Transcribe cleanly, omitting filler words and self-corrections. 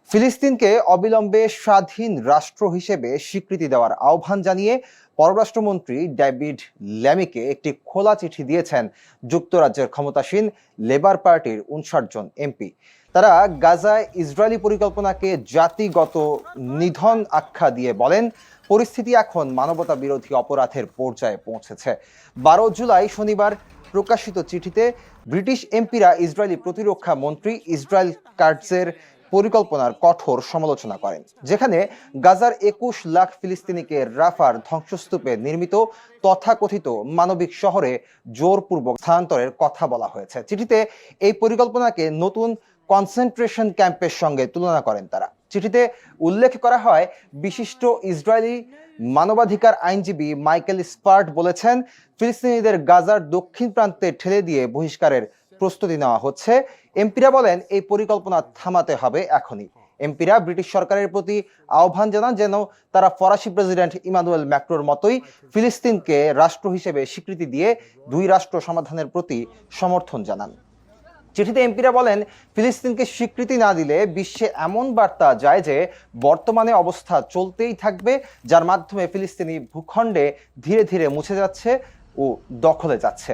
ফিলিস্তিনকে অবিলম্বে স্বাধীন রাষ্ট্র হিসেবে স্বীকৃতি দেওয়ার আহ্বান জানিয়ে পররাষ্ট্রমন্ত্রী ডেভিড ল্যামিকে একটি খোলা চিঠি দিয়েছেন যুক্তরাজ্যের ক্ষমতাসীন লেবার পার্টির 59 জন এমপি। তারা গাজায় ইসরায়েলি পরিকল্পনাকে জাতিগত নিধন আখ্যা দিয়ে বলেন, পরিস্থিতি এখন মানবতা বিরোধী অপরাধের পর্যায়ে পৌঁছেছে। 12 জুলাই শনিবার প্রকাশিত চিঠিতে ব্রিটিশ এমপিরা ইসরায়েলি প্রতিরক্ষা মন্ত্রী ইসরায়েল কাটজের পরিকল্পনার কঠোর সমালোচনা করেন, যেখানে গাজার 21 লাখ ফিলিস্তিনিকে রাফার ধ্বংসস্তূপে নির্মিত তথাকথিত মানবিক শহরে জোরপূর্বক স্থানান্তরের কথা বলা হয়েছে। চিঠিতে এই পরিকল্পনাকে নতুন কনসেন্ট্রেশন ক্যাম্পের সঙ্গে তুলনা করেন তারা। চিঠিতে উল্লেখ করা হয়, বিশিষ্ট ইসরায়েলি মানবাধিকার আইনজীবী মাইকেল স্পার্ট বলেছেন, ফিলিস্তিনিদের গাজার দক্ষিণ প্রান্তে ঠেলে দিয়ে বহিষ্কারের প্রস্তুতি নেওয়া হচ্ছে। এমপিরা বলেন, এই পরিকল্পনা থামাতে হবে এখনই। এমপিরা ব্রিটিশ সরকারের প্রতি আহ্বান জানান যেন তারা ফরাসি প্রেসিডেন্ট ইমানুয়েল ম্যাক্রোর মতোই ফিলিস্তিনকে রাষ্ট্র হিসেবে স্বীকৃতি দিয়ে 2 রাষ্ট্র সমাধানের প্রতি সমর্থন জানান। চিঠিতে এমপিরা বলেন, ফিলিস্তিনকে স্বীকৃতি না দিলে বিশ্বে এমন বার্তা যায় যে বর্তমানে অবস্থা চলতেই থাকবে, যার মাধ্যমে ফিলিস্তিনি ভূখণ্ডে ধীরে ধীরে মুছে যাচ্ছে ও দখলে যাচ্ছে।